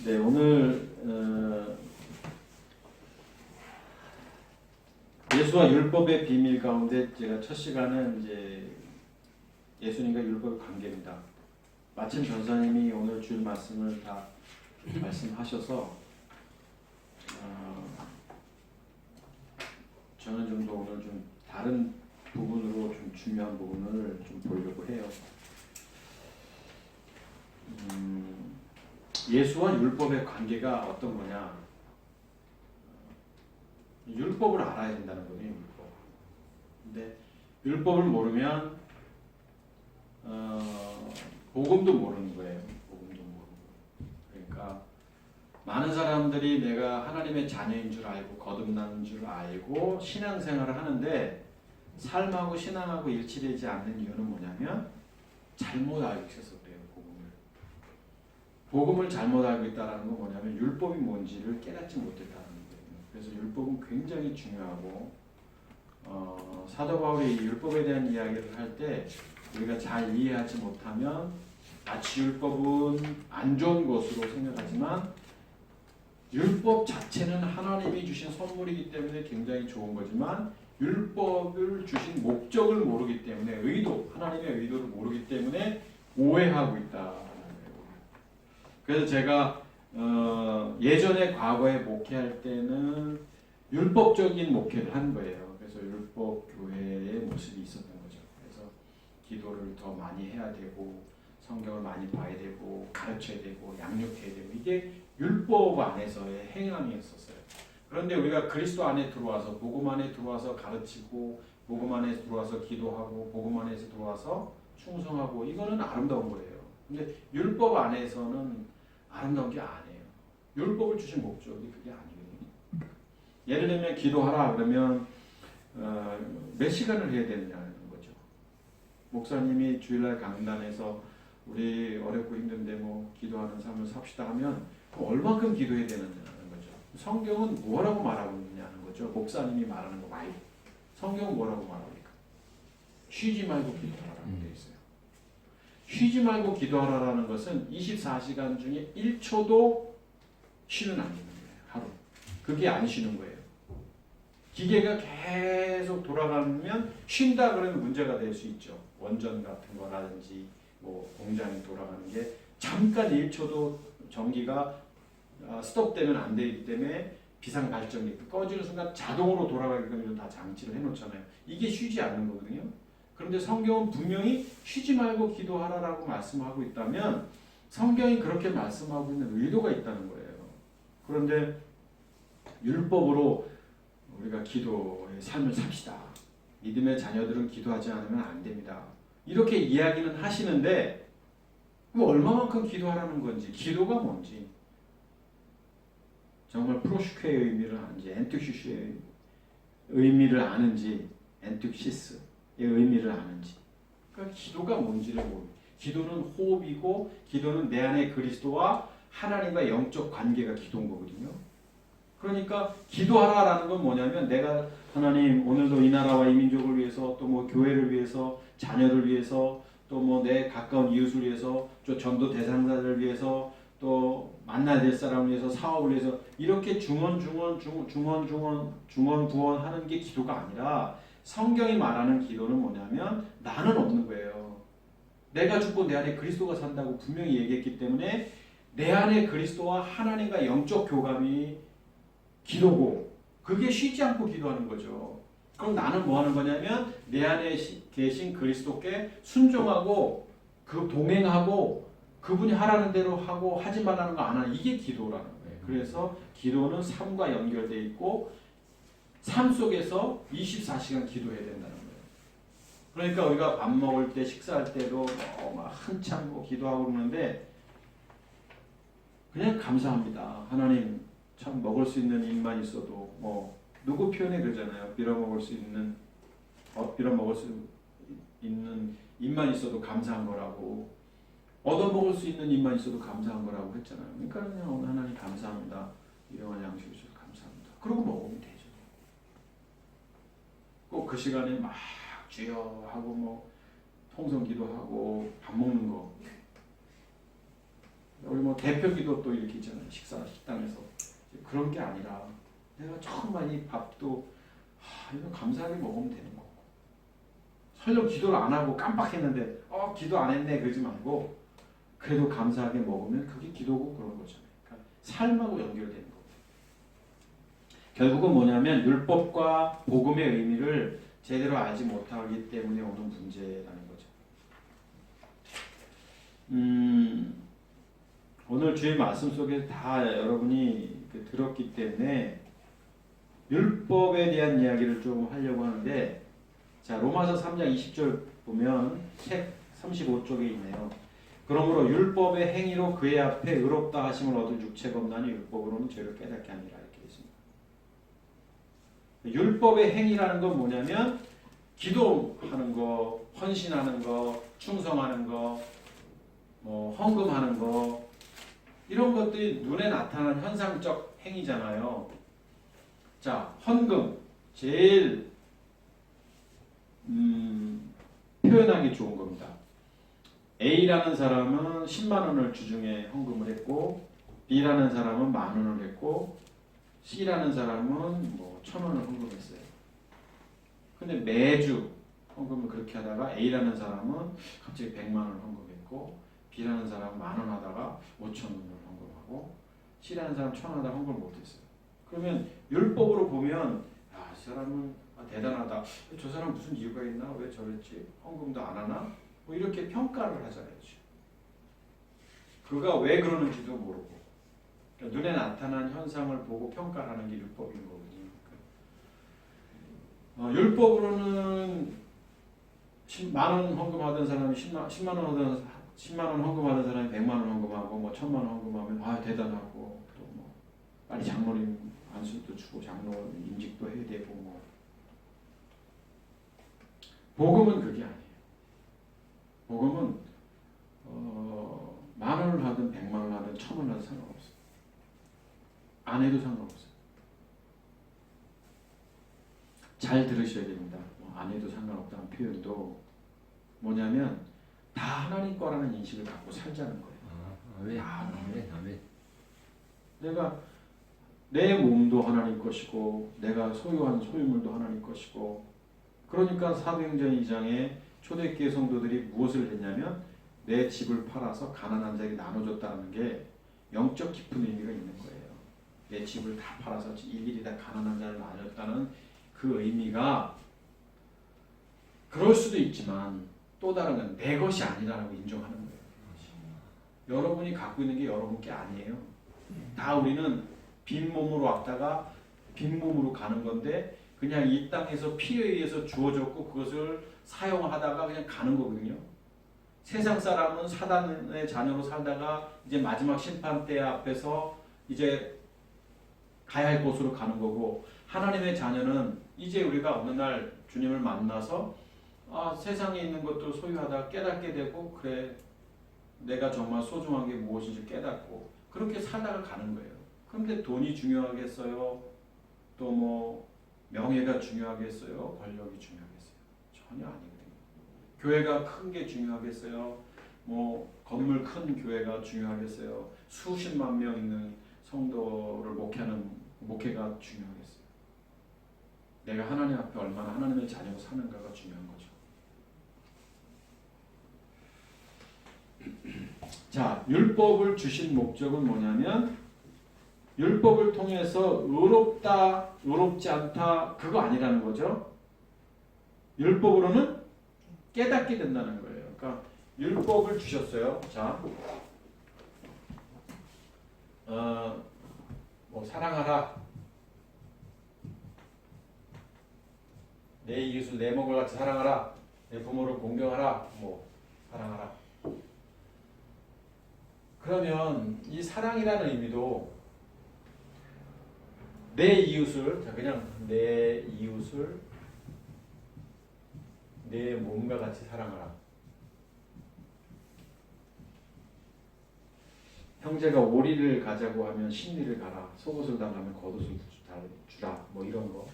네, 오늘 예수와 율법의 비밀 가운데 제가 첫 시간은 이제 예수님과 율법의 관계입니다. 마침 전사님이 오늘 주일 말씀을 다 말씀하셔서 저는 좀 더 오늘 좀 다른 부분으로 좀 중요한 부분을 좀 보려고 해요. 예수와 율법의 관계가 어떤 거냐? 율법을 알아야 된다는 거예요. 율법. 근데 율법을 모르면 복음도 모르는 거예요. 복음도 모르고. 그러니까 많은 사람들이 내가 하나님의 자녀인 줄 알고 거듭난 줄 알고 신앙생활을 하는데 삶하고 신앙하고 일치되지 않는 이유는 뭐냐면 잘못 알고 있어서 그래요. 복음을 잘못 알고 있다는 건 뭐냐면 율법이 뭔지를 깨닫지 못했다는 거예요. 그래서 율법은 굉장히 중요하고 사도 바울이 율법에 대한 이야기를 할 때 우리가 잘 이해하지 못하면 마치 율법은 안 좋은 것으로 생각하지만 율법 자체는 하나님이 주신 선물이기 때문에 굉장히 좋은 거지만 율법을 주신 목적을 모르기 때문에 하나님의 의도를 모르기 때문에 오해하고 있다. 그래서 제가 예전에 과거에 목회할 때는 율법적인 목회를 한 거예요. 그래서 율법 교회의 모습이 있었던 거죠. 그래서 기도를 더 많이 해야 되고 성경을 많이 봐야 되고 가르쳐야 되고 양육해야 되고 이게 율법 안에서의 행함이었었어요. 그런데 우리가 그리스도 안에 들어와서 복음 안에 들어와서 가르치고 복음 안에 들어와서 기도하고 복음 안에서 들어와서 충성하고 이거는 아름다운 거예요. 근데 율법 안에서는 아름다운 게 아니에요. 율법을 주신 목적이 그게 아니거든요. 예를 들면 기도하라 그러면 몇 시간을 해야 되느냐는 거죠. 목사님이 주일날 강단에서 우리 어렵고 힘든데 뭐 기도하는 삶을 삽시다 하면 얼마큼 기도해야 되느냐는 거죠. 성경은 뭐라고 말하고 있느냐는 거죠. 목사님이 말하는 거 말고 성경은 뭐라고 말합니까? 쉬지 말고 기도하라고 되어 있어요. 쉬지 말고 기도하라는 것은 24시간 중에 1초도 쉬는 안 되는 거예요. 하루. 그게 안 쉬는 거예요. 기계가 계속 돌아가면 쉰다 그러면 문제가 될 수 있죠. 원전 같은 거라든지 뭐 공장이 돌아가는 게 잠깐 1초도 전기가 스톱되면 안 되기 때문에 비상 발전기 꺼지는 순간 자동으로 돌아가게끔 다 장치를 해놓잖아요. 이게 쉬지 않는 거거든요. 그런데 성경은 분명히 쉬지 말고 기도하라라고 말씀하고 있다면 성경이 그렇게 말씀하고 있는 의도가 있다는 거예요. 그런데 율법으로 우리가 기도의 삶을 삽시다. 믿음의 자녀들은 기도하지 않으면 안 됩니다. 이렇게 이야기는 하시는데 얼마만큼 기도하라는 건지 기도가 뭔지 정말 프로슈케의 의미를 아는지 엔투시스의 의미를 아는지 엔투시스의 의미를 아는지 그러니까 기도가 뭔지를 모르고 기도는 호흡이고 기도는 내 안에 그리스도와 하나님과 영적 관계가 기도인 거거든요. 그러니까 기도하라라는 건 뭐냐면 내가 하나님 오늘도 이 나라와 이 민족을 위해서 또 뭐 교회를 위해서 자녀를 위해서 또 뭐 내 가까운 이웃을 위해서 또 전도 대상자를 위해서 또 만나야 될 사람을 위해서 사업을 위해서 이렇게 중원부원하는 게 기도가 아니라 성경이 말하는 기도는 뭐냐면 나는 없는 거예요. 내가 죽고 내 안에 그리스도가 산다고 분명히 얘기했기 때문에 내 안에 그리스도와 하나님과 영적 교감이 기도고 그게 쉬지 않고 기도하는 거죠. 그럼 나는 뭐 하는 거냐면 내 안에 계신 그리스도께 순종하고 그 동행하고 그분이 하라는 대로 하고 하지 말라는 거 안 하는 이게 기도라는 거예요. 그래서 기도는 삶과 연결되어 있고 삶 속에서 24시간 기도해야 된다는 거예요. 그러니까 우리가 밥 먹을 때 식사할 때도 막 한참 뭐 기도하고 그러는데 그냥 감사합니다. 하나님 참 먹을 수 있는 입만 있어도 뭐 누구 표현에 그러잖아요. 빌어먹을 수 있는 입만 있어도 감사한 거라고 얻어먹을 수 있는 입만 있어도 감사한 거라고 했잖아요. 그러니까 그냥 오늘 하나님 감사합니다. 일용할 양식을 주셔서 감사합니다. 그러고 먹으면 되죠. 꼭 그 시간에 막 주여 하고 뭐 통성기도하고 밥 먹는 거 우리 뭐 대표 기도 또 이렇게 있잖아요. 식당에서 그런 게 아니라 내가 정말 이 밥도 이거 감사하게 먹으면 되는 거고 설령 기도를 안 하고 깜빡했는데 기도 안 했네 그러지 말고 그래도 감사하게 먹으면 그게 기도고 그런 거잖아요. 그러니까 삶하고 연결되는 거고 결국은 뭐냐면 율법과 복음의 의미를 제대로 알지 못하기 때문에 오는 문제라는 거죠. 오늘 주의 말씀 속에 다 여러분이 들었기 때문에 율법에 대한 이야기를 좀 하려고 하는데 자 로마서 3장 20절 보면 책 35쪽에 있네요. 그러므로 율법의 행위로 그의 앞에 의롭다 하심을 얻을 육체가 없나니 율법으로는 죄를 깨닫게 하니라 이렇게 있습니다. 율법의 행위라는 건 뭐냐면 기도하는 거, 헌신하는 거, 충성하는 거, 헌금하는 거 이런 것들이 눈에 나타나는 현상적 행위잖아요. 자, 헌금 제일 표현하기 좋은 겁니다. A라는 사람은 10만 원을 주중에 헌금을 했고 B라는 사람은 10,000원을 했고 C라는 사람은 1,000원을 헌금했어요. 근데 매주 헌금을 그렇게 하다가 A라는 사람은 갑자기 100만 원을 헌금했고 B라는 사람은 10,000원 하다가 5,000원을 헌금하고 C라는 사람은 1,000원 하다가 헌금을 못했어요. 그러면 율법으로 보면 이 사람은 대단하다. 저 사람 무슨 이유가 있나? 왜 저랬지? 헌금도 안 하나? 이렇게 평가를 하잖아요. 그가 왜 그러는지도 모르고 그러니까 눈에 나타난 현상을 보고 평가하는 게 율법인 거거든요. 율법으로는 10만 원 헌금하던 사람이 10만 원 헌금하던 사람이 100만 원 헌금하고 1,000만 원 헌금하면 대단하고 또 빨리 장로님 안수도 주고 장로 임직도 해야 되고 복음은 그게 아니에요. 복음은 10,000원을 하든 100만 원 하든 1,000원 하든 상관없어요. 안 해도 상관없어요. 잘 들으셔야 됩니다. 안 해도 상관없다는 표현도 뭐냐면 다 하나님 거라는 인식을 갖고 살자는 거예요. 아멘. 내가 내 몸도 하나님 것이고 내가 소유한 소유물도 하나님 것이고 그러니까 사도행전 2장에 초대교회 성도들이 무엇을 했냐면 내 집을 팔아서 가난한 자에게 나눠줬다는 게 영적 깊은 의미가 있는 거예요. 내 집을 다 팔아서 일일이 다 가난한 자를 나눠줬다는 그 의미가 그럴 수도 있지만 또 다른 건 내 것이 아니라고 인정하는 거예요. 여러분이 갖고 있는 게 여러분 게 아니에요. 다 우리는 빈 몸으로 왔다가 빈 몸으로 가는 건데 그냥 이 땅에서 피에 의해서 주어졌고 그것을 사용하다가 그냥 가는 거거든요. 세상 사람은 사단의 자녀로 살다가 이제 마지막 심판대 앞에서 이제 가야 할 곳으로 가는 거고 하나님의 자녀는 이제 우리가 어느 날 주님을 만나서 세상에 있는 것도 소유하다가 깨닫게 되고 그래 내가 정말 소중한 게 무엇인지 깨닫고 그렇게 살다가 가는 거예요. 그런데 돈이 중요하겠어요? 또 명예가 중요하겠어요? 권력이 중요하겠어요? 전혀 아니거든요. 교회가 큰 게 중요하겠어요? 건물 큰 교회가 중요하겠어요? 수십만 명 있는 성도를 목회하는 목회가 중요하겠어요? 내가 하나님 앞에 얼마나 하나님의 자녀로 사는가가 중요한 거죠. 자, 율법을 주신 목적은 뭐냐면 율법을 통해서 의롭다, 의롭지 않다 그거 아니라는 거죠. 율법으로는 깨닫게 된다는 거예요. 그러니까 율법을 주셨어요. 자, 사랑하라. 내 이웃을 내 몸과 같이 사랑하라. 내 부모를 공경하라. 사랑하라. 그러면 이 사랑이라는 의미도 내 이웃을 그냥 내 이웃을 내 몸과 같이 사랑하라. 형제가 오리를 가자고 하면 신리를 가라. 속옷을 달라면 겉옷을 주라. 이런 거.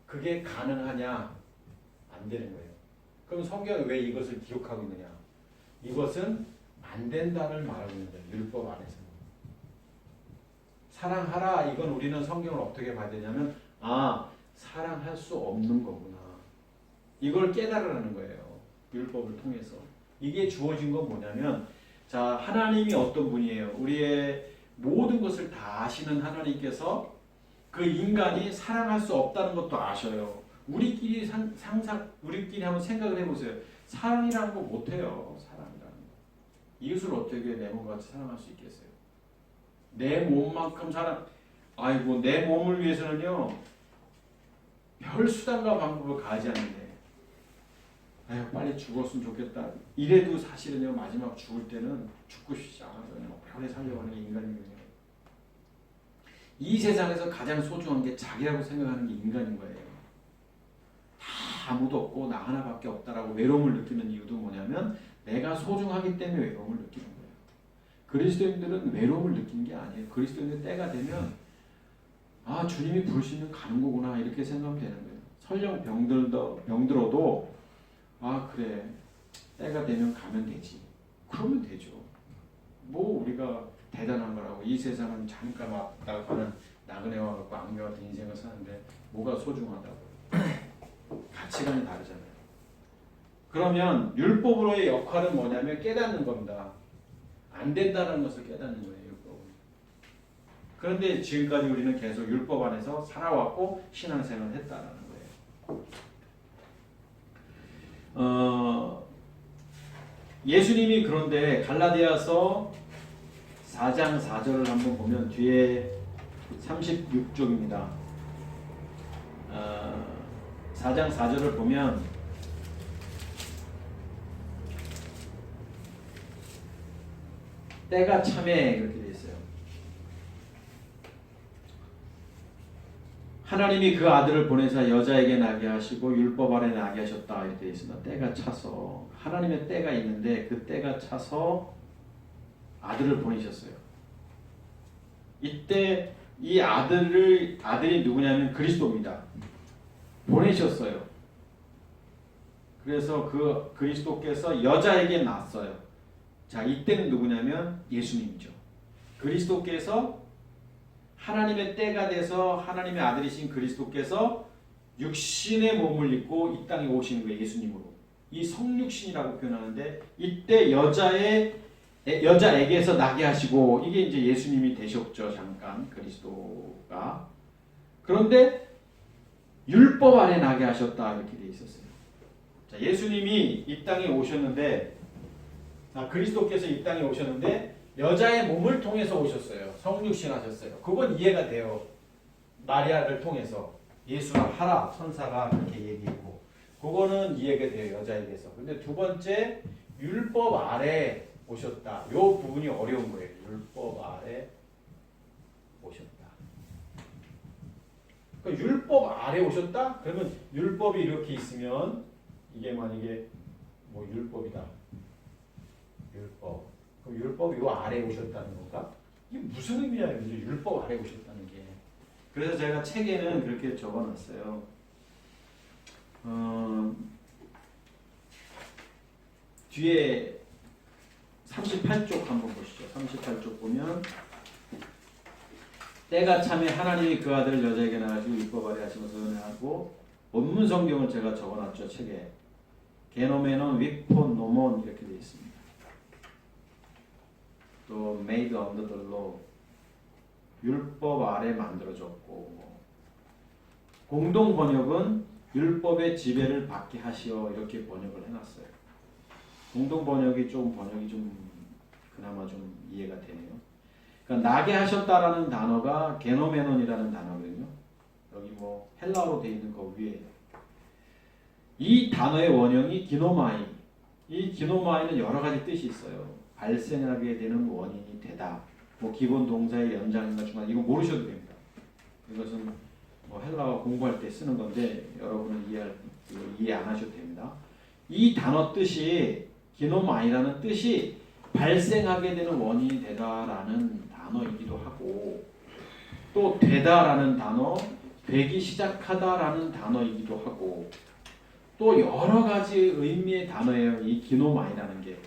그게 가능하냐? 안 되는 거예요. 그럼 성경이 왜 이것을 기록하고 있느냐? 이것은 안 된다를 말하고 있는 거예요. 율법 안에서. 사랑하라 이건 우리는 성경을 어떻게 봐야 되냐면 사랑할 수 없는 거구나. 이걸 깨달으라는 거예요. 율법을 통해서. 이게 주어진 건 뭐냐면 자 하나님이 어떤 분이에요. 우리의 모든 것을 다 아시는 하나님께서 그 인간이 사랑할 수 없다는 것도 아셔요. 우리끼리 우리끼리 한번 생각을 해보세요. 사랑이라는 거 못해요. 사랑이라는 거. 이웃을 어떻게 내 몸같이 사랑할 수 있겠어요? 내 몸만큼 아이고 내 몸을 위해서는요 별 수단과 방법을 가하지 않는데 아유 빨리 죽었으면 좋겠다 이래도 사실은요 마지막 죽을 때는 죽고 싶지 않아서 그냥 오래 살려고 하는 게 인간이거든요. 이 세상에서 가장 소중한 게 자기라고 생각하는 게 인간인 거예요. 다 아무도 없고 나 하나밖에 없다라고 외로움을 느끼는 이유도 뭐냐면 내가 소중하기 때문에 외로움을 느끼는 거예요. 그리스도인들은 외로움을 느끼는 게 아니에요. 그리스도인들 때가 되면 주님이 부르시면 가는 거구나 이렇게 생각하면 되는 거예요. 설령 병들어도 그래 때가 되면 가면 되지. 그러면 되죠. 뭐 우리가 대단한 거라고 이 세상은 잠깐 왔다가 가는 나그네와 같고 안개 같은 인생을 사는데 뭐가 소중하다고. 가치관이 다르잖아요. 그러면 율법으로의 역할은 뭐냐면 깨닫는 겁니다. 안 된다는 것을 깨닫는 거예요. 율법은. 그런데 지금까지 우리는 계속 율법 안에서 살아왔고 신앙생활을 했다는 거예요. 예수님이 그런데 갈라디아서 4장 4절을 한번 보면 뒤에 36쪽입니다. 4장 4절을 보면 때가 참에 이렇게 되어 있어요. 하나님이 그 아들을 보내사 여자에게 나게 하시고 율법 아래 나게 하셨다 이렇게 되어 있습니다. 때가 차서 하나님의 때가 있는데 그 때가 차서 아들을 보내셨어요. 이때 이 아들이 누구냐면 그리스도입니다. 보내셨어요. 그래서 그 그리스도께서 여자에게 낳았어요. 자, 이때는 누구냐면 예수님이죠. 그리스도께서 하나님의 때가 돼서 하나님의 아들이신 그리스도께서 육신의 몸을 입고 이 땅에 오시는 거예요. 예수님으로. 이 성육신이라고 표현하는데 이때 여자에게서 나게 하시고 이게 이제 예수님이 되셨죠. 잠깐 그리스도가. 그런데 율법 아래 나게 하셨다 이렇게 돼 있었어요. 자, 예수님이 이 땅에 오셨는데 그리스도께서 이 땅에 오셨는데 여자의 몸을 통해서 오셨어요. 성육신 하셨어요. 그건 이해가 돼요. 마리아를 통해서 예수라 하라 천사가 그렇게 얘기했고 그거는 이해가 돼요. 여자에게서. 근데 두 번째 율법 아래 오셨다. 요 부분이 어려운 거예요. 율법 아래 오셨다. 그러니까 율법 아래 오셨다? 그러면 율법이 이렇게 있으면 이게 만약에 뭐 율법이다. 율법. 그럼 율법이 요 아래 오셨다는 건가? 이게 무슨 의미야? 율법 아래 오셨다는 게. 그래서 제가 책에는 그렇게 적어놨어요. 뒤에 38쪽 한번 보시죠. 38쪽 보면 때가 참에 하나님이 그 아들을 여자에게 낳으시고 율법 아래 하시면서 은혜하고 원문 성경을 제가 적어놨죠. 책에. 게노메논 윅폰 노몬 이렇게 되어 있습니다. 또 made under the law 율법 아래 만들어졌고 공동 번역은 율법의 지배를 받게 하시어 이렇게 번역을 해놨어요. 공동 번역이 좀 그나마 좀 이해가 되네요. 그러니까 나게 하셨다라는 단어가 게노메논이라는 단어거든요. 여기 뭐 헬라어로 되어 있는 거 위에 이 단어의 원형이 기노마이. 이 기노마이는 여러 가지 뜻이 있어요. 발생하게 되는 원인이 되다. 뭐 기본 동사의 연장이나 중간 이거 모르셔도 됩니다. 이것은 뭐 헬라어 공부할 때 쓰는 건데 여러분은 이해 안 하셔도 됩니다. 이 단어 뜻이 기노마이라는 뜻이 발생하게 되는 원인이 되다라는 단어이기도 하고 또 되다라는 단어, 되기 시작하다라는 단어이기도 하고 또 여러 가지 의미의 단어예요. 이 기노마이라는 게.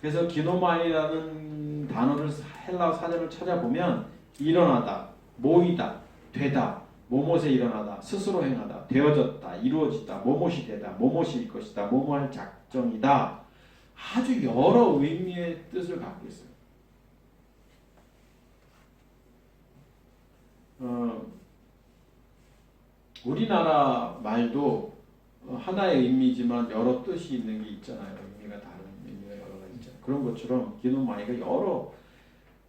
그래서 기노마이라는 단어를 헬라어 사전을 찾아보면 일어나다, 모이다, 되다, 뭐뭇에 일어나다, 스스로 행하다, 되어졌다, 이루어지다, 뭐뭇이 되다, 뭐뭇일 것이다, 뭐뭐할 작정이다. 아주 여러 의미의 뜻을 갖고 있어요. 우리나라 말도 하나의 의미지만 여러 뜻이 있는 게 있잖아요. 의미가 다른 의미가 여러 가지 있잖아요. 그런 것처럼 기노마이가 여러.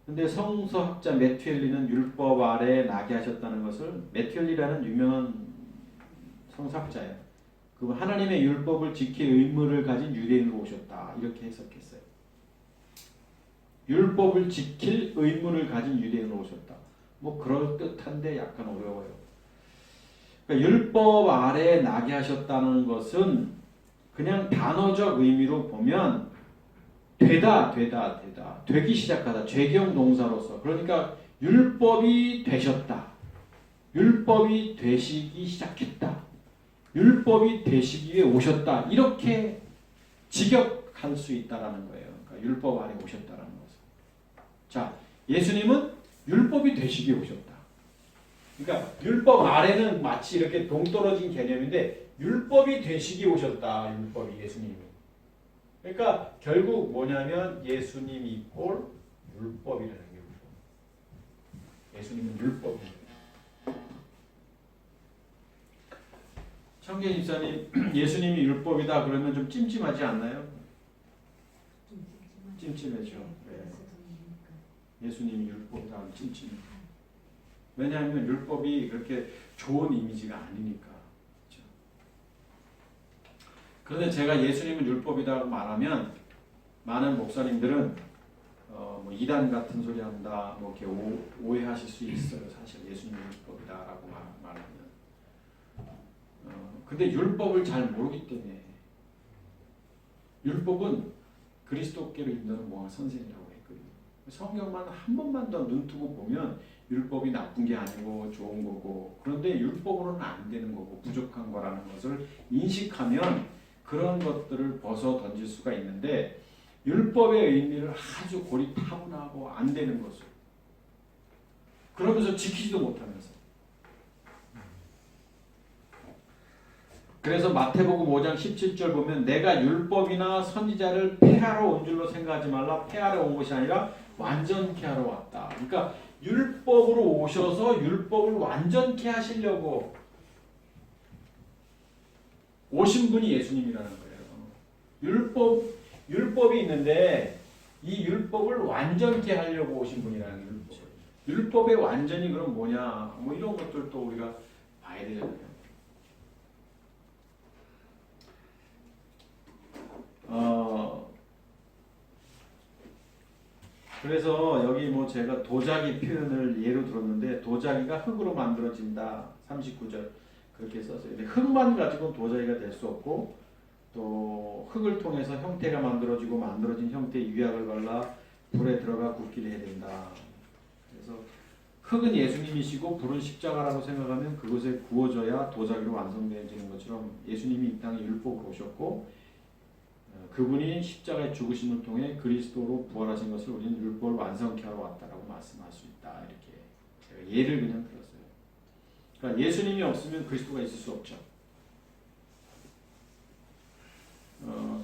근데 성서학자 메튜엘리는 율법 아래 나게 하셨다는 것을, 메튜엘리라는 유명한 성서학자예요. 그 하나님의 율법을 지킬 의무를 가진 유대인으로 오셨다, 이렇게 해석했어요. 율법을 지킬 의무를 가진 유대인으로 오셨다. 뭐 그럴 듯한데 약간 어려워요. 그러니까 율법 아래 나게 하셨다는 것은 그냥 단어적 의미로 보면 되다, 되기 시작하다, 죄경 동사로서. 그러니까 율법이 되셨다, 율법이 되시기 시작했다, 율법이 되시기 위해 오셨다, 이렇게 직역할 수 있다라는 거예요. 그러니까 율법 안에 오셨다라는 것은. 자, 예수님은 율법이 되시기 위해 오셨다. 그러니까 율법 아래는 마치 이렇게 동떨어진 개념인데 율법이 되시기 위해 오셨다. 율법이, 예수님이. 그러니까 결국 뭐냐면 예수님 이꼴 율법이라는 게 율법. 예수님은 율법입니다. 청계 집사님, 예수님이 율법이다 그러면 좀 찜찜하지 않나요? 찜찜해죠. 네. 예수님이 율법이다 하면 찜찜해. 왜냐하면 율법이 그렇게 좋은 이미지가 아니니까. 그렇죠? 그런데 제가 예수님은 율법이라고 말하면 많은 목사님들은 뭐 이단 같은 소리 한다, 뭐 이렇게 오해하실 수 있어요. 사실 예수님은 율법이다라고 말하면. 근데 율법을 잘 모르기 때문에. 율법은 그리스도께로 인도하는 뭐 선생이라고 했거든요. 성경만 한 번만 더 눈 뜨고 보면 율법이 나쁜 게 아니고 좋은 거고, 그런데 율법으로는 안 되는 거고 부족한 거라는 것을 인식하면 그런 것들을 벗어 던질 수가 있는데, 율법의 의미를 아주 고리타분하고 안 되는 것을 그러면서 지키지도 못하면서. 그래서 마태복음 5장 17절 보면 내가 율법이나 선지자를 폐하러 온 줄로 생각하지 말라. 폐하러 온 것이 아니라 완전케 하러 왔다. 그러니까 율법으로 오셔서 율법을 완전케 하시려고 오신 분이 예수님이라는 거예요. 율법이 있는데 이 율법을 완전케 하려고 오신 분이라는 율법. 율법의 완전이 그럼 뭐냐? 뭐 이런 것들도 우리가 봐야 되잖아요. 그래서 여기 뭐 제가 도자기 표현을 예로 들었는데, 도자기가 흙으로 만들어진다 39절 그렇게 썼어요. 근데 흙만 가지고 도자기가 될 수 없고, 또 흙을 통해서 형태가 만들어지고 만들어진 형태에 유약을 발라 불에 들어가 굽기를 해야 된다. 그래서 흙은 예수님이시고 불은 십자가라고 생각하면 그것에 구워져야 도자기로 완성되어지는 것처럼 예수님이 이 땅에 율법으로 오셨고, 그분이 십자가의 죽으심을 통해 그리스도로 부활하신 것을 우리는 율법을 완성케 하러 왔다라고 말씀할 수 있다. 이렇게 제가 예를 그냥 들었어요. 그러니까 예수님이 없으면 그리스도가 있을 수 없죠.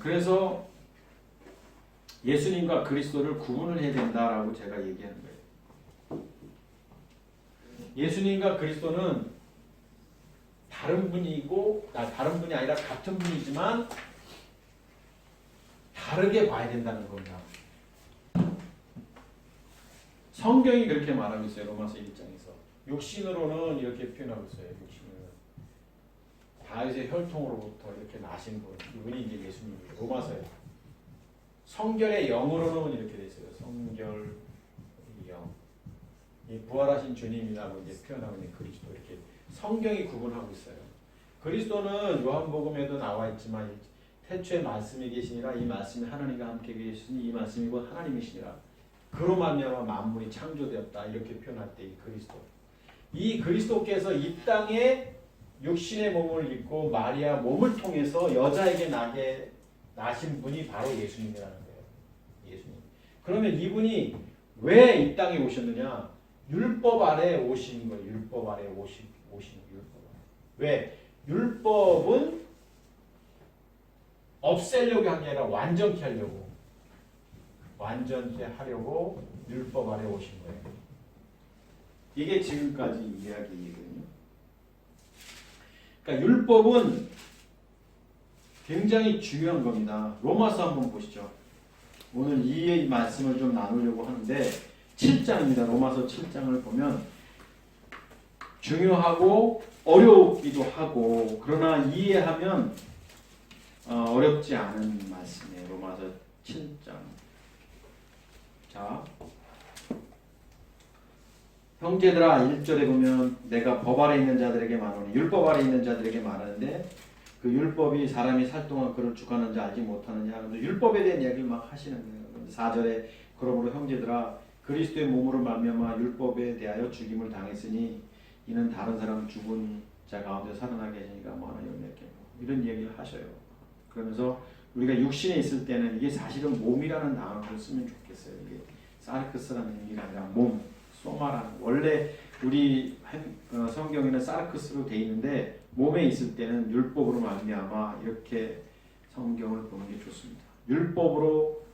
그래서 예수님과 그리스도를 구분을 해야 된다라고 제가 얘기하는 거예요. 예수님과 그리스도는 다른 분이고, 다른 분이 아니라 같은 분이지만 다르게 봐야 된다는 겁니다. 성경이 그렇게 말하고 있어요. 로마서 1장에서. 육신으로는 이렇게 표현하고 있어요. 육신으로는 다윗의 혈통으로부터 이렇게 나신 분, 이분이 이제 예수님이에요. 로마서에. 성결의 영으로는 이렇게 돼 있어요. 성결 영. 이 부활하신 주님이라고 이제 표현하고 있는 그리스도, 이렇게 성경이 구분하고 있어요. 그리스도는 요한복음에도 나와 있지만 태초에 말씀이 계시니라, 이 말씀이 하나님과 함께 계시니 이 말씀이 곧 하나님이시니라. 그로 말미암아 만물이 창조되었다. 이렇게 표현할 때 이 그리스도께서 이 땅에 육신의 몸을 입고 마리아 몸을 통해서 여자에게 나신 분이 바로 예수님이라는 거예요. 그러면 이분이 왜 이 땅에 오셨느냐? 율법 아래 오신 거예요. 율법 아래 오신 율법 아래. 왜? 율법은 없애려고 한 게 아니라 완전케 하려고. 완전케 하려고 율법 아래 오신 거예요. 이게 지금까지 이야기거든요. 그러니까 율법은 굉장히 중요한 겁니다. 로마서 한번 보시죠. 오늘 이 말씀을 좀 나누려고 하는데 7장입니다. 로마서 7장을 보면 중요하고 어렵기도 하고 그러나 이해하면 어렵지 않은 말씀이에요. 로마서 7장. 자, 형제들아 1절에 보면 내가 법 아래 있는 자들에게 말하노니 율법 아래 있는 자들에게 말하는데 그 율법이 사람이 살 동안 그를 주관하는지 알지 못하느냐. 율법에 대한 이야기를 막 하시는 거예요. 4절에 그러므로 형제들아 그리스도의 몸으로 말미암아 율법에 대하여 죽임을 당했으니 이는 다른 사람 죽은 자 가운데 살아나게 하시니까 뭐하나 열매게 이런 이야기를 하셔요. 그러면서 우리가 육신에 있을 때는 이게 사실은 몸이라는 단어를 쓰면 좋겠어요. 이게 사르크스라는 의미가 아니라 몸, 소마라는 원래 우리 성경에는 사르크스로 돼 있는데 몸에 있을 때는 율법으로 말미암아 이렇게 성경을 보는 게 좋습니다. 율법으로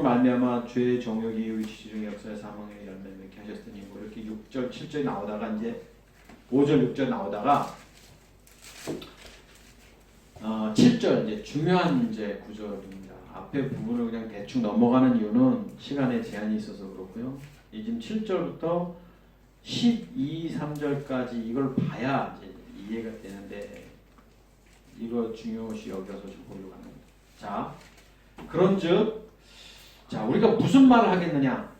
말미암아 죄의 정욕이 의지중의 역사의 사망의 열매를 맺게 하셨으니 뭐 이렇게 6절 7절 나오다가 이제 5절 6절 나오다가 7절 이제 중요한 이제 구절입니다. 앞에 부분을 그냥 대충 넘어가는 이유는 시간에 제한이 있어서 그렇고요. 이 지금 7절부터 12, 3절까지 이걸 봐야 이제 이해가 되는데 이거 중요시 여겨서 좀 보려고 합니다. 자, 그런즉 자 우리가 무슨 말을 하겠느냐?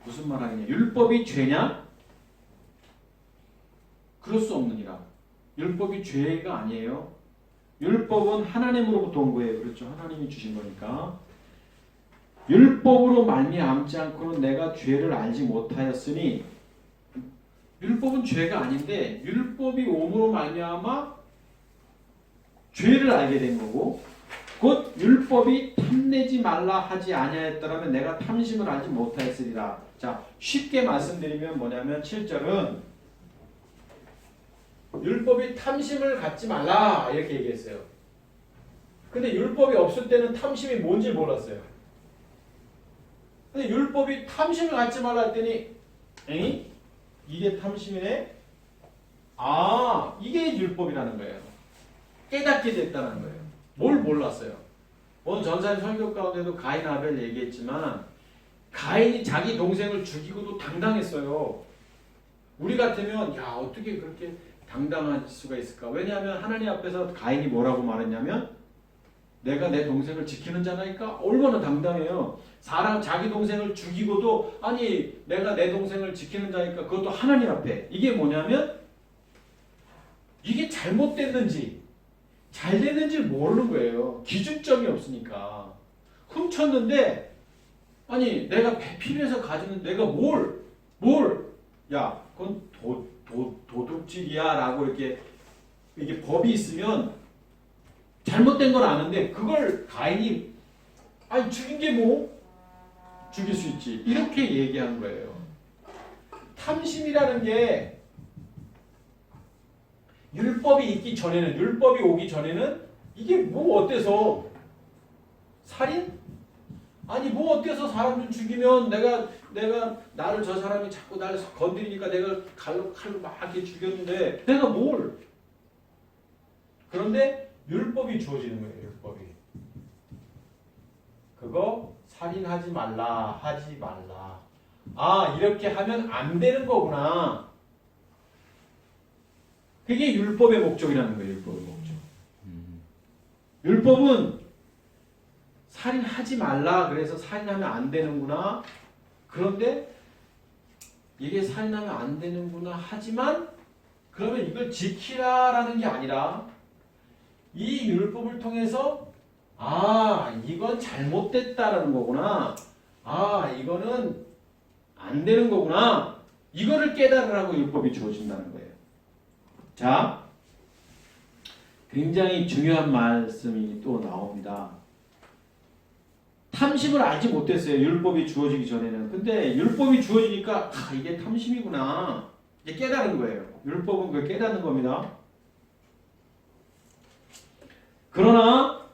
무슨 말을 하겠냐? 율법이 죄냐? 그럴 수 없느니라. 율법이 죄가 아니에요. 율법은 하나님으로부터 온 거예요. 그렇죠? 하나님이 주신 거니까. 율법으로 말미암지 않고는 내가 죄를 알지 못하였으니 율법은 죄가 아닌데 율법이 옴으로 말미암아 죄를 알게 된 거고 곧 율법이 탐내지 말라 하지 아니하였더라면 내가 탐심을 알지 못하였으리라. 자, 쉽게 말씀드리면 뭐냐면 7절은 율법이 탐심을 갖지 말라 이렇게 얘기했어요. 근데 율법이 없을 때는 탐심이 뭔지 몰랐어요. 근데 율법이 탐심을 갖지 말라 했더니 에이? 이게 탐심이네? 아, 이게 율법이라는 거예요. 깨닫게 됐다는 거예요. 뭘 몰랐어요. 오늘 전사님 설교 가운데도 가인 아벨 얘기했지만 가인이 자기 동생을 죽이고도 당당했어요. 우리 같으면 야 어떻게 그렇게 당당할 수가 있을까? 왜냐하면 하나님 앞에서 가인이 뭐라고 말했냐면 내가 내 동생을 지키는 자니까 얼마나 당당해요. 사람 자기 동생을 죽이고도 아니 내가 내 동생을 지키는 자니까 그것도 하나님 앞에. 이게 뭐냐면 이게 잘못됐는지 잘 됐는지 모르는 거예요. 기준점이 없으니까. 훔쳤는데 아니 내가 필요해서 가지는 내가 야 그건 도둑질이야 라고 이렇게 이게 법이 있으면 잘못된 걸 아는데 그걸 가인이 아니 죽인 게 뭐 죽일 수 있지 이렇게 얘기한 거예요. 탐심이라는 게 율법이 있기 전에는 율법이 오기 전에는 이게 뭐 어때서 살인? 아니 뭐 어때서 사람 좀 죽이면 내가 나를 저 사람이 자꾸 나를 건드리니까 내가 칼로 막 이렇게 죽였는데 내가 뭘? 그런데 율법이 주어지는 거예요. 율법이. 그거 살인하지 말라 하지 말라. 아 이렇게 하면 안 되는 거구나. 그게 율법의 목적이라는 거예요. 율법의 목적. 율법은 살인하지 말라. 그래서 살인하면 안 되는구나. 그런데 이게 살인하면 안 되는구나. 하지만 그러면 이걸 지키라라는 게 아니라 이 율법을 통해서 아 이건 잘못됐다라는 거구나. 아 이거는 안 되는 거구나. 이거를 깨달으라고 율법이 주어진다는 거예요. 자, 굉장히 중요한 말씀이 또 나옵니다. 탐심을 알지 못했어요. 율법이 주어지기 전에는. 근데 율법이 주어지니까 이게 탐심이구나. 이제 깨달은 거예요. 율법은 그걸 깨닫는 겁니다. 그러나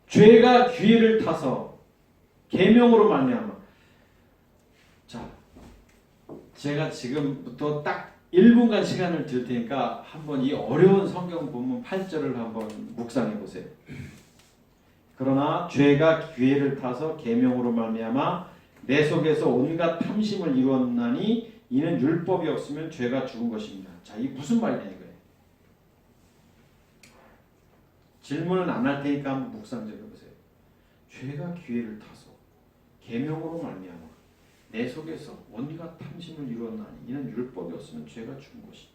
죄가 기회를 타서 계명으로 말미암아. 자, 제가 지금부터 딱 1분간 시간을 드릴 테니까 한번 이 어려운 성경 본문 8절을 한번 묵상해 보세요. 그러나 죄가 기회를 타서 계명으로 말미암아 내 속에서 온갖 탐심을 이루었나니 이는 율법이 없으면 죄가 죽은 것입니다. 자, 이 무슨 말이냐 이거예요. 질문은 안 할 테니까 한번 묵상 좀 해보세요. 죄가 기회를 타서 계명으로 말미암아 내 속에서 온갖 탐심을 이루었나니 이는 율법이 없으면 죄가 죽은 것입니다.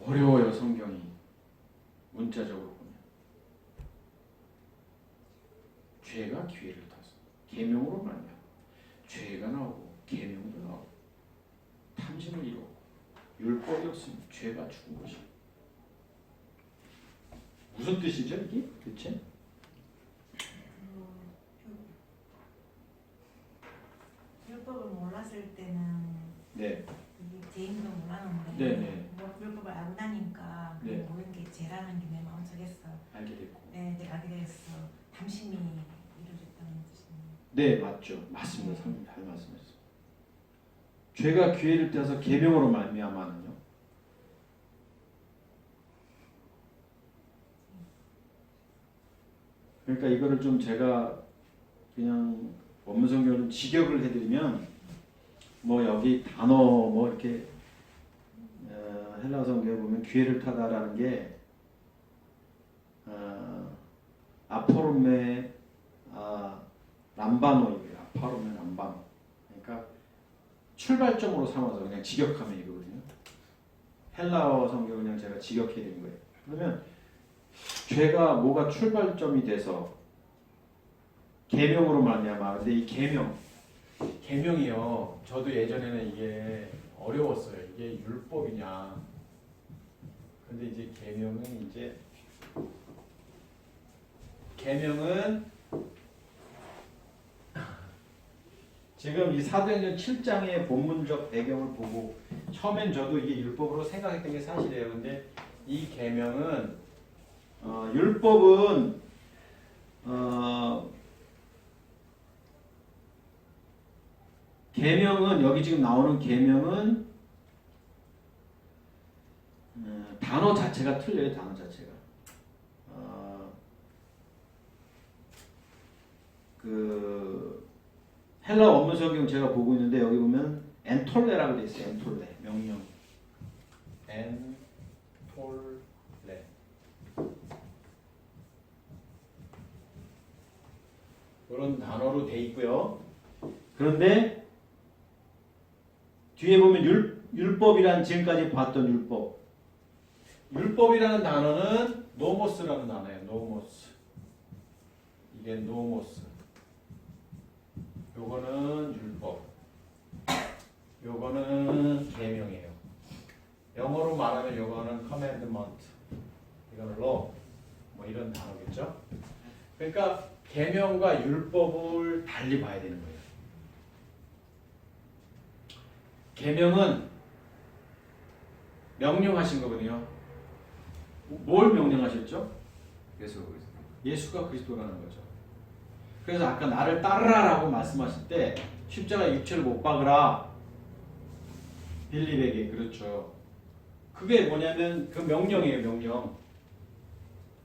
어려워요 성경이 문자적으로 보면. 죄가 기회를 타서 계명으로 말미암아 죄가 나오고 계명도 나오고 탐심을 이루고 율법이 없으면 죄가 죽은 것입니다. 무슨 뜻이죠 이게 대체? 율법을 몰랐을 때는 네. 이게 죄인도 몰랐는데 네네. 율법을 알고 나니까 네. 모든 게 죄라는 게 내 마음속에서 알게 됐고. 내가 알게 되었어. 탐심이 이루어졌다는 뜻입니다. 네 맞죠. 맞습니다. 선생님 잘 말씀하셨어요. 죄가 기회를 타서 계명으로 말미암아는요. 그러니까 이거를 좀 제가 그냥 원문 성경을 좀 직역을 해드리면 뭐 여기 단어 뭐 이렇게 헬라 성경에 보면 기회를 타다라는 게 아포르메 람바노이고요. 아포르메 람바노. 그러니까 출발점으로 삼아서 그냥 직역하면 이거거든요. 헬라어 성경 그냥 제가 직역해 드린 거예요. 그러면 죄가 뭐가 출발점이 돼서 계명으로 말미암아. 근데 이 계명이요. 저도 예전에는 이게 어려웠어요. 이게 율법이냐. 근데 이제 계명은 지금 이 사도행전 7장의 본문적 배경을 보고 처음엔 저도 이게 율법으로 생각했던 게 사실이에요. 근데 이 계명은 율법은 계명은 여기 지금 나오는 계명은 단어 자체가 틀려요. 단어 자체가 그 헬라 원문 성경 제가 보고 있는데 여기 보면 엔톨레라고 돼 있어요. 엔톨레 명령 엔톨레 그런 단어로 돼 있고요. 그런데 뒤에 보면 율법이란 지금까지 봤던 율법이라는 단어는 노모스라는 단어예요. 노모스. 이게 노모스. 요거는 율법. 요거는 계명이에요. 영어로 말하면 요거는 commandment. 이거는 law. 뭐 이런 단어겠죠. 그러니까 계명과 율법을 달리 봐야 되는 거예요. 계명은 명령하신 거거든요. 뭘 명령하셨죠? 예수가 그리스도라는 거죠. 그래서 아까 나를 따르라라고 말씀하실 때 십자가 육체를 못 박으라. 빌립에게 그렇죠. 그게 뭐냐면 그 명령이에요. 명령.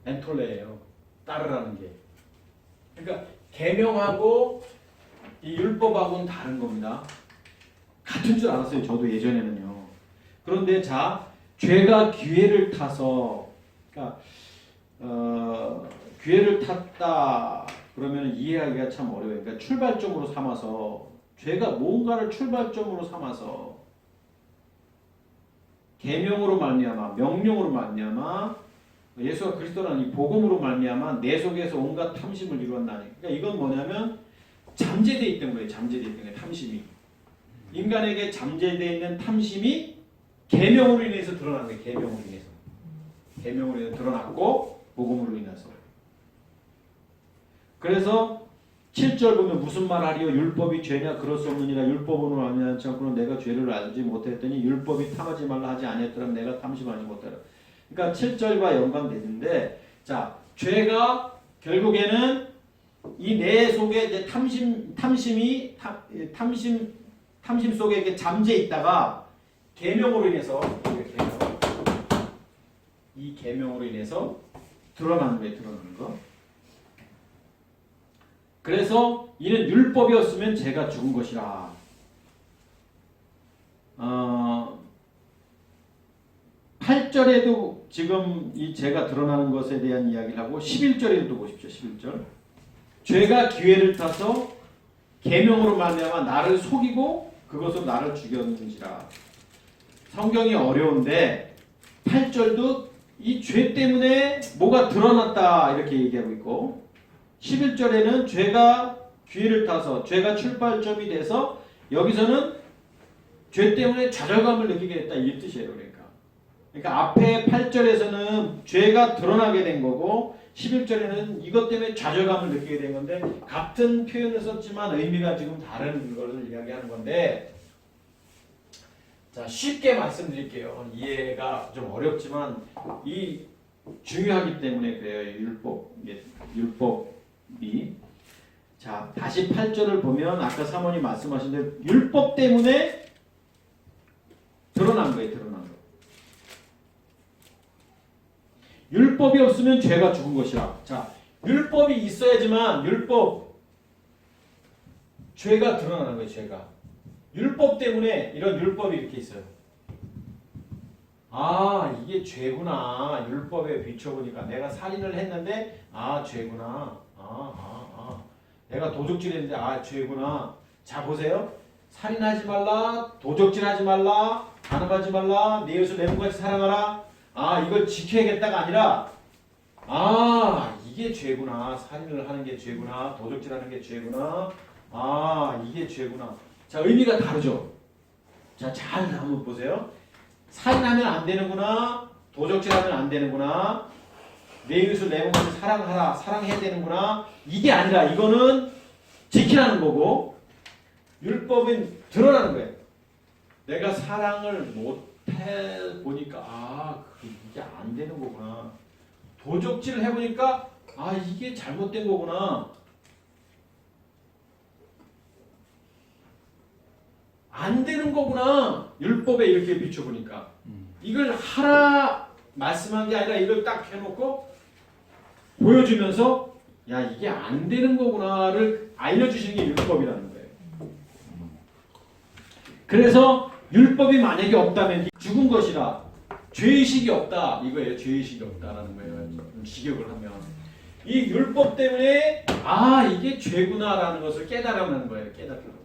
엔톨레예요. 따르라는 게. 그러니까 계명하고 이 율법하고는 다른 겁니다. 같은 줄 알았어요. 저도 예전에는요. 그런데 자, 죄가 기회를 타서 그러니까 기회를 탔다 그러면 이해하기가 참 어려워요. 그러니까 출발점으로 삼아서 죄가 뭔가를 출발점으로 삼아서 계명으로 말미암아 명령으로 말미암아 예수가 그리스도라는 이 복음으로 말미암아 내 속에서 온갖 탐심을 이루었나니. 그러니까 이건 뭐냐면 잠재되어 있던 거예요. 잠재되어 있던 거예요. 탐심이. 인간에게 잠재되어 있는 탐심이 계명으로 인해서 드러난 거예요. 계명으로 인해서. 계명으로 인해서 드러났고 복음으로 인해서. 그래서 7절 보면 무슨 말하리요? 율법이 죄냐? 그럴 수 없느니라. 율법으로 아니하지 않고는 내가 죄를 알지 못했더니 율법이 탐하지 말라 하지 아니했더라면 내가 탐심하지 못하라. 그러니까 7절과 연관되는데 자 죄가 결국에는 이 내 속에 이제 탐심 속에 이렇게 잠재 있다가 계명으로 인해서 이 계명으로 인해서 드러나는 거예요. 드러나는 거. 그래서 이는 율법이었으면 죄가 죽은 것이라. 8절에도 지금 이 죄가 드러나는 것에 대한 이야기를 하고 11절에도 보십시오. 11절. 죄가 기회를 타서 계명으로 말미암아 나를 속이고 그것으로 나를 죽였는지라. 성경이 어려운데 8절도 이 죄 때문에 뭐가 드러났다 이렇게 얘기하고 있고 11절에는 죄가 기회를 타서 죄가 출발점이 돼서 여기서는 죄 때문에 좌절감을 느끼게 됐다 이 뜻이에요. 그러니까 앞에 8절에서는 죄가 드러나게 된 거고 11절에는 이것 때문에 좌절감을 느끼게 된 건데 같은 표현을 썼지만 의미가 지금 다른 것을 이야기하는 건데 자 쉽게 말씀드릴게요. 이해가 좀 어렵지만 이 중요하기 때문에 그래요. 율법이 자 다시 8절을 보면 아까 사모님 말씀하신 대로 율법 때문에 드러난 거예요. 드러난 거. 율법이 없으면 죄가 죽은 것이라. 자, 율법이 있어야지만 죄가 드러나는 거예요. 죄가. 율법 때문에 이런 율법이 이렇게 있어요. 아, 이게 죄구나. 율법에 비춰보니까 내가 살인을 했는데 아, 죄구나. 내가 도적질했는데 아, 죄구나. 자, 보세요. 살인하지 말라. 도적질하지 말라. 간음하지 말라. 내 이웃을 내 몸같이 사랑하라. 아 이걸 지켜야겠다가 아니라 아 이게 죄구나. 살인을 하는 게 죄구나. 도적질하는 게 죄구나. 아 이게 죄구나. 자 의미가 다르죠. 자 잘 한번 보세요. 살인하면 안 되는구나. 도적질하면 안 되는구나. 내 이웃을 내 몸같이 사랑하라. 사랑해야 되는구나. 이게 아니라 이거는 지키라는 거고 율법은 드러나는 거예요. 내가 사랑을 못해 보니까 이게 안 되는 거구나. 도적질을 해보니까 아 이게 잘못된 거구나. 안 되는 거구나. 율법에 이렇게 비춰보니까 이걸 하라 말씀한 게 아니라 이걸 딱 해놓고 보여주면서 야 이게 안 되는 거구나를 알려주시는 게 율법이라는 거예요. 그래서 율법이 만약에 없다면 죽은 것이라. 죄의식이 없다 이거예요. 죄의식이 없다라는 거예요. 직역을 하면 이 율법 때문에 아 이게 죄구나라는 것을 깨달아내는 거예요. 깨닫는 거예요.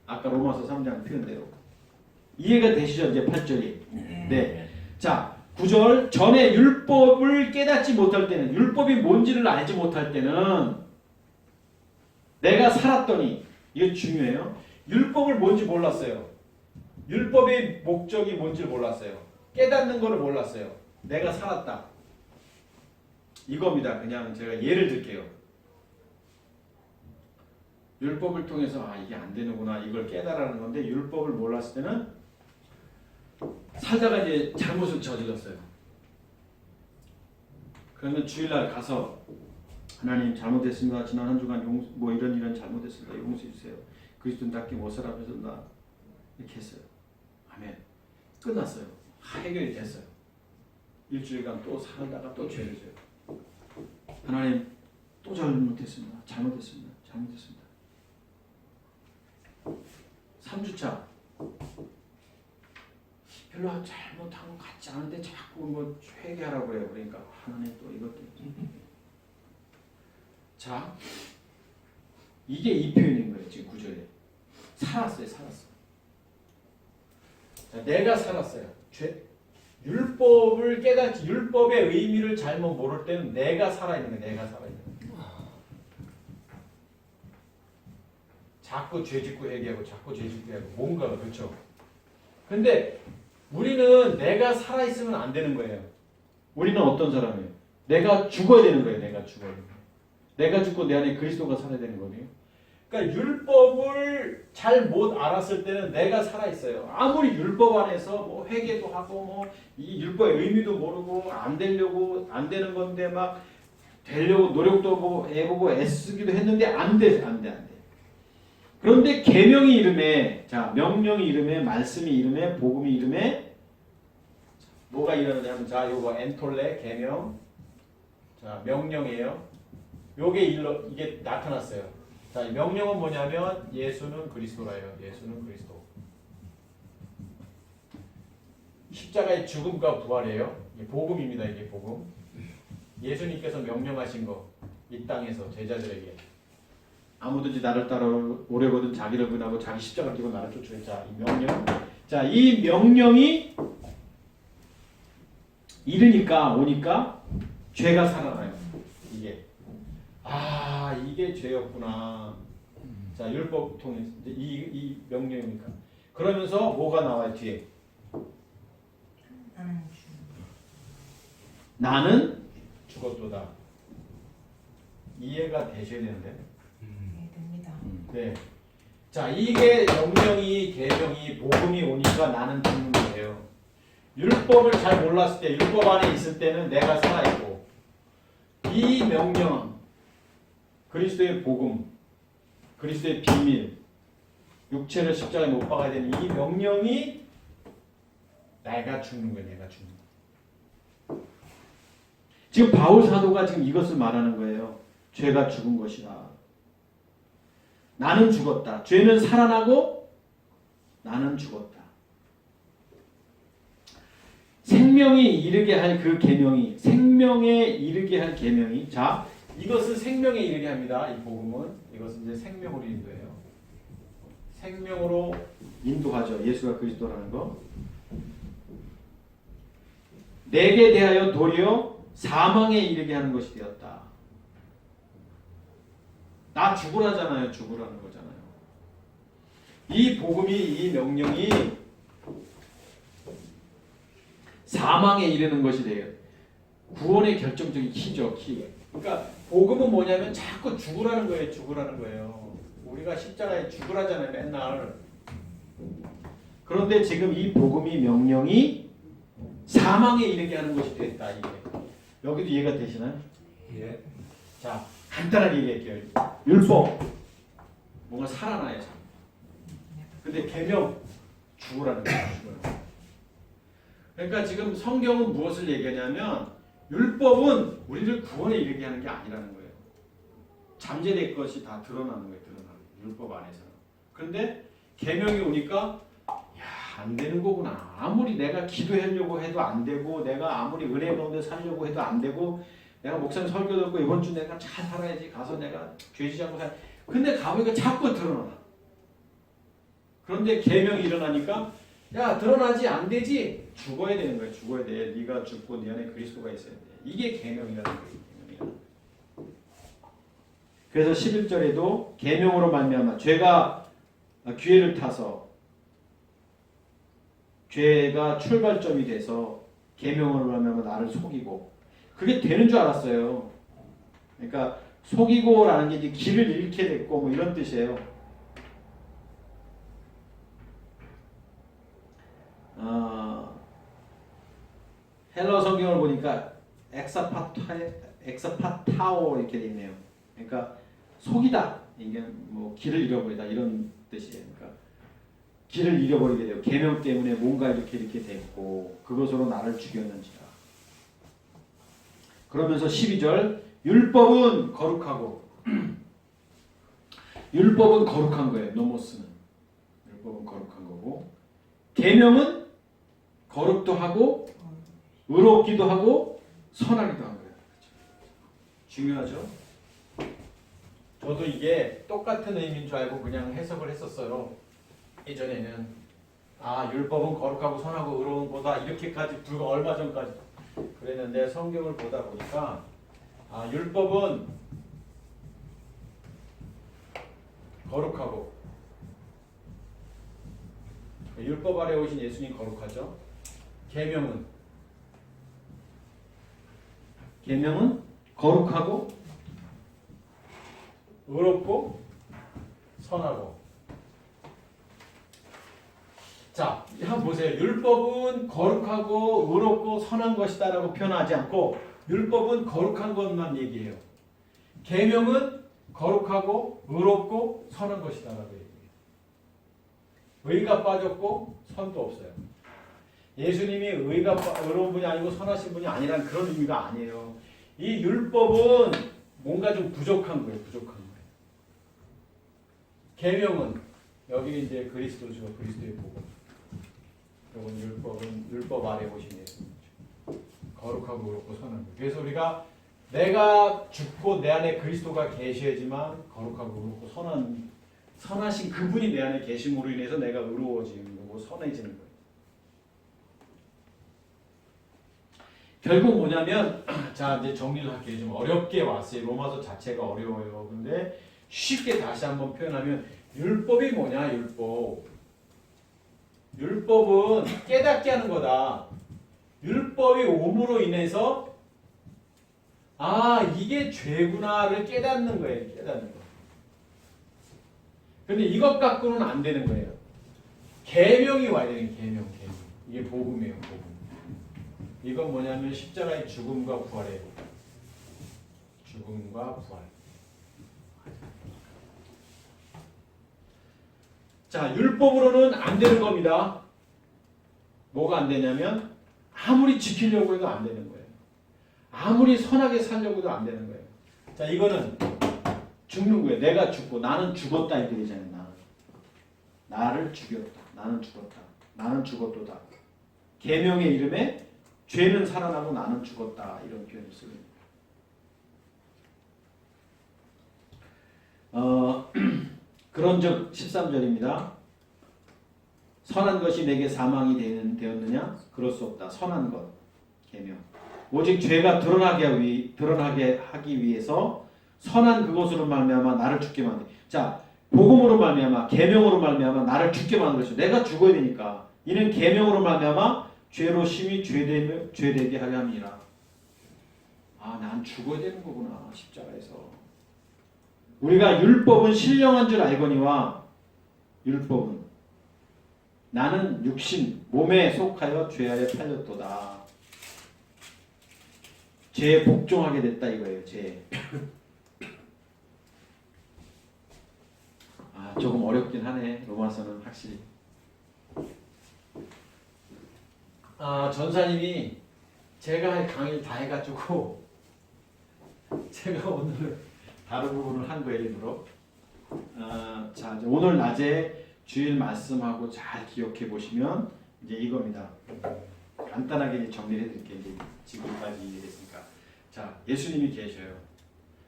아까 로마서 3장 표현대로 이해가 되시죠? 이제 8절이. 네. 자 9절 전에 율법을 깨닫지 못할 때는 율법이 뭔지를 알지 못할 때는 내가 살았더니 이게 중요해요. 율법을 뭔지 몰랐어요. 율법의 목적이 뭔지를 몰랐어요. 깨닫는 거를 몰랐어요. 내가 살았다. 이겁니다. 그냥 제가 예를 들게요. 율법을 통해서 아 이게 안 되는구나 이걸 깨달아는 건데 율법을 몰랐을 때는 살다가 이제 잘못을 저질렀어요. 그러면 주일날 가서 하나님 잘못했습니다. 지난 한 주간 뭐 이런 잘못했습니다. 용서해 주세요. 그리스도인답게 못 살아서 이렇게 했어요. 아멘. 끝났어요. 해결이 됐어요. 일주일간 또 살다가 또 죄를 져요. 하나님 또 잘못했습니다. 잘못했습니다. 3주차 별로 잘못한 것 같지 않은데 자꾸 뭐 회개하라고 그래요. 그러니까 하나님 또 이것도 자 이게 이 표현인 거예요. 지금 9절에 살았어요. 자, 내가 살았어요. 율법을 깨닫지 율법의 의미를 잘못 모를 때는 내가 살아있는 거예요. 내가 살아있는 거예요. 자꾸 죄짓고 회개하고 자꾸 죄짓고 회개하고 뭔가 그렇죠. 근데 우리는 내가 살아있으면 안 되는 거예요. 우리는 어떤 사람이에요? 내가 죽어야 되는 거예요. 내가 죽어야 되는 거예요. 내가 죽고 내 안에 그리스도가 살아야 되는 거예요. 그러니까 율법을 잘 못 알았을 때는 내가 살아있어요. 아무리 율법 안에서 뭐 회개도 하고 뭐 이 율법의 의미도 모르고 안 되려고 안 되는 건데 막 되려고 노력도 뭐 해보고 애쓰기도 했는데 안 돼. 그런데 계명이 이름에 자 명령이 이름에 말씀이 이름에 복음이 이름에 뭐가 일어나냐면 자 요거 엔톨레 계명 자 명령이에요. 요게 이게 나타났어요. 자 명령은 뭐냐면 예수는 그리스도라요. 예수는 그리스도. 십자가의 죽음과 부활이에요. 이게 복음입니다. 이게 복음. 예수님께서 명령하신 거 이 땅에서 제자들에게 아무든지 나를 따라오려거든 자기를 부인하고 자기 십자가를 지고 나를 쫓으라. 자, 이 명령. 자, 이 명령이 이르니까 오니까 죄가 살아나요. 이게 이게 죄였구나. 자, 율법 통해서 이 명령이니까. 그러면서 뭐가 나와요 뒤에? 나는 죽었도다. 이해가 되셔야 되는데. 네, 됩니다. 네. 자, 이게 명령이 계명이 복음이 오니까 나는 죽는 거예요. 율법을 잘 몰랐을 때, 율법 안에 있을 때는 내가 살아있고, 이 명령, 그리스도의 복음, 그리스도의 비밀, 육체를 십자가에 못 박아야 되는 이 명령이 내가 죽는 거예요. 내가 죽는 거. 지금 바울 사도가 지금 이것을 말하는 거예요. 죄가 죽은 것이다. 나는 죽었다. 죄는 살아나고 나는 죽었다. 생명이 이르게 할 그 계명이 생명에 이르게 할 계명이 자 이것은 생명에 이르게 합니다. 이 복음은 이것은 이제 생명으로 인도해요. 생명으로 인도하죠. 예수가 그리스도라는 거. 내게 대하여 도리어 사망에 이르게 하는 것이 되었다. 나 죽으라잖아요. 죽으라는 거잖아요. 이 복음이 이 명령이 사망에 이르는 것이 돼요. 구원의 결정적인 키죠. 키. 그러니까 복음은 뭐냐면 자꾸 죽으라는 거예요. 죽으라는 거예요. 우리가 십자가에 죽으라잖아요. 맨날. 그런데 지금 이 복음이 명령이 사망에 이르게 하는 것이 됐다. 이게. 여기도 이해가 되시나요? 예. 자, 간단하게 얘기할게요. 율법 뭔가 살아나요. 근데 계명 죽으라는 거예요. 죽어요. 그러니까 지금 성경은 무엇을 얘기하냐면 율법은 우리를 구원에 이르게 하는 게 아니라는 거예요. 잠재될 것이 다 드러나는 거예요. 드러나는 율법 안에서는. 그런데 계명이 오니까 안 되는 거구나. 아무리 내가 기도하려고 해도 안 되고 내가 아무리 은혜 가운데 살려고 해도 안 되고 내가 목사님 설교 듣고 이번 주 내가 잘 살아야지 가서 내가 죄지지 않고 살. 근데 가보니까 자꾸 드러나. 그런데 계명이 일어나니까 야 드러나지 안 되지. 죽어야 되는 거야. 죽어야 돼. 네가 죽고 네 안에 그리스도가 있어야 돼. 이게 계명이라는 거예요. 그래서 11절에도 계명으로 말미암아 죄가 기회를 타서 죄가 출발점이 돼서 계명으로 말미암아 나를 속이고 그게 되는 줄 알았어요. 그러니까 속이고라는 게 이제 길을 잃게 됐고 뭐 이런 뜻이에요. 헬러 성경을 보니까 엑사파타오 이렇게 돼 있네요. 그러니까 속이다. 이게 뭐 길을 잃어버리다 이런 뜻이에요. 그러니까 길을 잃어버리게 돼요. 계명 때문에 뭔가 이렇게 됐고 그것으로 나를 죽였는지라. 그러면서 12절 율법은 거룩하고 율법은 거룩한 거예요. 노모스는 율법은 거룩한 거고 계명은 거룩도 하고 의롭기도 하고 선하기도 한 거예요. 중요하죠. 저도 이게 똑같은 의미인 줄 알고 그냥 해석을 했었어요. 예전에는 율법은 거룩하고 선하고 의로운 거다 이렇게까지 불과 얼마 전까지 그랬는데 성경을 보다 보니까 율법은 거룩하고 율법 아래 오신 예수님 거룩하죠. 계명은 거룩하고 의롭고 선하고. 자, 한번 보세요. 율법은 거룩하고 의롭고 선한 것이다라고 표현하지 않고 율법은 거룩한 것만 얘기해요. 계명은 거룩하고 의롭고 선한 것이다라고 얘기해요. 의가 빠졌고 선도 없어요. 예수님이 의로운 분이 아니고 선하신 분이 아니란 그런 의미가 아니에요. 이 율법은 뭔가 좀 부족한 거예요. 부족한 거예요. 계명은 여기 이제 그리스도죠. 그리스도의 복음. 이건 율법 아래 오신 예수님이죠. 거룩하고 의롭고 선한 거예요. 그래서 우리가 내가 죽고 내 안에 그리스도가 계셔야지만 거룩하고 의롭고 선하신 그분이 내 안에 계심으로 인해서 내가 의로워지는 거고 선해지는 거예요. 결국 뭐냐면 자 이제 정리를 할게요. 좀 어렵게 왔어요. 로마서 자체가 어려워요. 근데 쉽게 다시 한번 표현하면 율법이 뭐냐? 율법은 깨닫게 하는 거다. 율법이 옴으로 인해서 아 이게 죄구나를 깨닫는 거예요. 깨닫는 거. 근데 이것 갖고는 안 되는 거예요. 계명이 와야 되는 계명. 이게 복음이에요. 복음. 이건 뭐냐면 십자가의 죽음과 부활이에요. 죽음과 부활. 자, 율법으로는 안 되는 겁니다. 뭐가 안 되냐면 아무리 지키려고 해도 안 되는 거예요. 아무리 선하게 살려고 해도 안 되는 거예요. 자, 이거는 죽는 거예요. 내가 죽고 나는 죽었다 이렇게 되잖아요. 나를 죽였다. 나는 죽었다. 나는 죽었도다. 계명의 이름에 죄는 살아나고 나는 죽었다. 이런 표현을 씁니다. 그런즉 13절입니다. 선한 것이 내게 사망이 되었느냐? 그럴 수 없다. 선한 것, 계명. 오직 죄가 드러나게 하기 위해서 선한 그것으로 말미암아 나를 죽게 만들. 자, 복음으로 말미암아 계명으로 말미암아 나를 죽게 만든 것이죠. 내가 죽어야 되니까. 이는 계명으로 말미암아 죄로 심히 죄되게 하려 함이라. 아, 난 죽어야 되는 거구나. 십자가에서. 우리가 율법은 신령한 줄 알거니와 율법은 나는 육신 몸에 속하여 죄하에 팔렸도다. 죄에 복종하게 됐다 이거예요. 죄. 아, 조금 어렵긴 하네. 로마서는 확실히. 아, 전사님이 제가 할 강의를 다 해가지고 제가 오늘 다른 부분을 한 거예요, 일부러. 자, 이제 오늘 낮에 주일 말씀하고 잘 기억해 보시면 이제 이겁니다. 간단하게 이제 정리해 드릴게요. 이제 지금까지 이해됐으니까. 자, 예수님이 계셔요.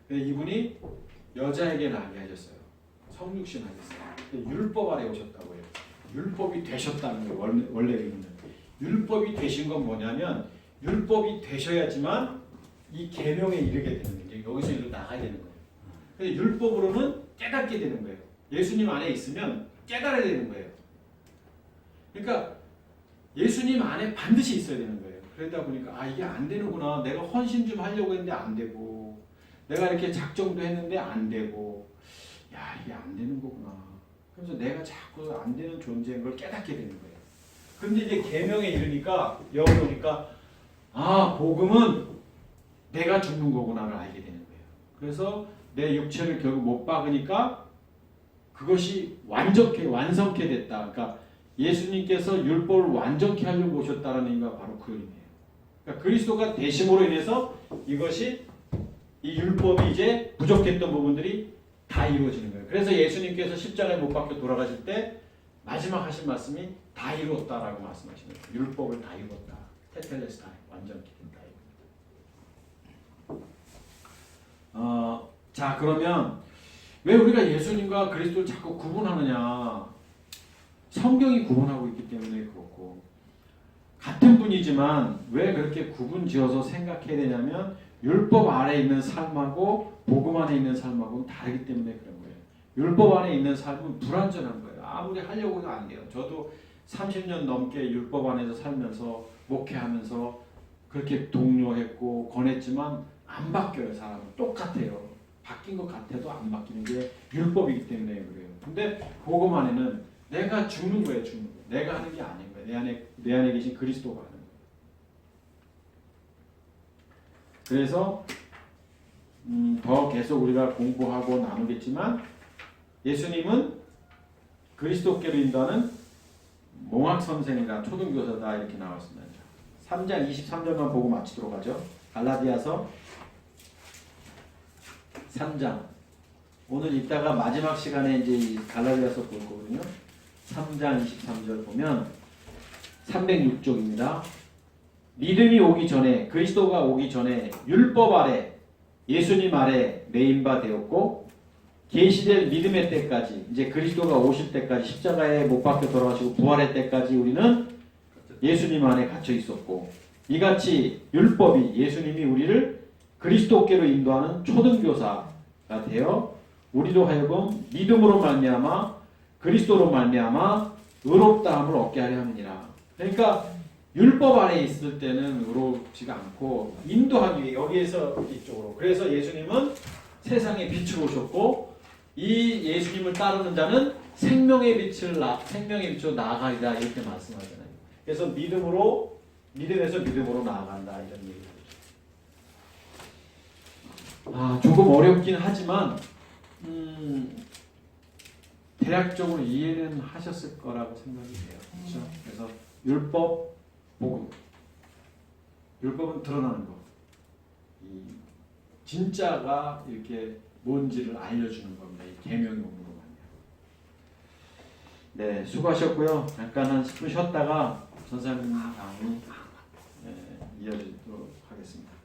근데 이분이 여자에게 나게 하셨어요. 성육신 하셨어요. 율법 아래 오셨다고 해요. 율법이 되셨다는 거예요. 원래 의미는. 율법이 되신 건 뭐냐면 율법이 되셔야지만 이 계명에 이르게 되는 거예요. 여기서 이리로 나가야 되는 거예요. 근데 율법으로는 깨닫게 되는 거예요. 예수님 안에 있으면 깨달아야 되는 거예요. 그러니까 예수님 안에 반드시 있어야 되는 거예요. 그러다 보니까 아 이게 안 되는구나. 내가 헌신 좀 하려고 했는데 안 되고 내가 이렇게 작정도 했는데 안 되고 야 이게 안 되는 거구나. 그래서 내가 자꾸 안 되는 존재인 걸 깨닫게 되는 거예요. 근데 이제 계명에 이르니까 여기 오니까 아 복음은 내가 죽는 거구나를 알게 되는 거예요. 그래서 내 육체를 결국 못 박으니까 그것이 완성케 됐다. 그러니까 예수님께서 율법을 완전케 하려고 오셨다는 의미가 바로 그 의미예요. 그러니까 그리스도가 되심으로 인해서 이것이 이 율법이 이제 부족했던 부분들이 다 이루어지는 거예요. 그래서 예수님께서 십자가에 못 박혀 돌아가실 때 마지막 하신 말씀이 다 이루었다라고 말씀하시는 거예요. 율법을 다 이루었다. 테텔레스타이 완전케 된다. 자 그러면 왜 우리가 예수님과 그리스도를 자꾸 구분하느냐? 성경이 구분하고 있기 때문에 그렇고 같은 분이지만 왜 그렇게 구분지어서 생각해야 되냐면 율법 아래 있는 삶하고 복음 안에 있는 삶하고는 다르기 때문에 그런 거예요. 율법 안에 있는 삶은 불완전한 거예요. 아무리 하려고 해도 안 돼요. 저도 30년 넘게 율법 안에서 살면서 목회하면서 그렇게 독려했고 권했지만 안 바뀌어요. 사람은 똑같아요. 바뀐 것 같아도 안 바뀌는 게 율법이기 때문에 그래요. 근데 복음 안에는 내가 죽는 거예요. 죽는 거. 내가 하는 게 아닌 거예요. 내 안에 계신 그리스도가 하는 거예요. 그래서 더 계속 우리가 공부하고 나누겠지만 예수님은 그리스도께로 인도하는 몽학 선생이다, 초등교사다 이렇게 나왔습니다. 3장 23절만 보고 마치도록 하죠. 갈라디아서 3장. 오늘 이따가 마지막 시간에 이제 이 갈라디아서 볼 거거든요. 3장 23절 보면 306쪽입니다. 믿음이 오기 전에, 그리스도가 오기 전에 율법 아래, 예수님 아래 매인바 되었고 계시될 믿음의 때까지, 이제 그리스도가 오실 때까지, 십자가에 못 박혀 돌아가시고 부활의 때까지 우리는 예수님 안에 갇혀 있었고, 이같이 율법이, 예수님이 우리를 그리스도께로 인도하는 초등교사가 되어 우리로 하여금 믿음으로 말미암아 그리스도로 말미암아 의롭다함을 얻게 하려 함이니라. 그러니까 율법 안에 있을 때는 의롭지가 않고 인도하기 위해 여기에서 이쪽으로. 그래서 예수님은 세상에 빛으로 오셨고 이 예수님을 따르는 자는 생명의 빛으로 나아가리라 이렇게 말씀하잖아요. 그래서 믿음에서 믿음으로 나아간다 이런 얘기를 하죠. 조금 어렵긴 하지만 대략적으로 이해는 하셨을 거라고 생각이 돼요. 그렇죠? 그래서 율법, 복음. 율법은 드러나는 거. 이 진짜가 이렇게 뭔지를 알려주는 겁니다. 이 계명이 오는 거거든요. 네, 수고하셨고요. 잠깐 한 10분 쉬었다가 전사님 강의 이어지도록 하겠습니다.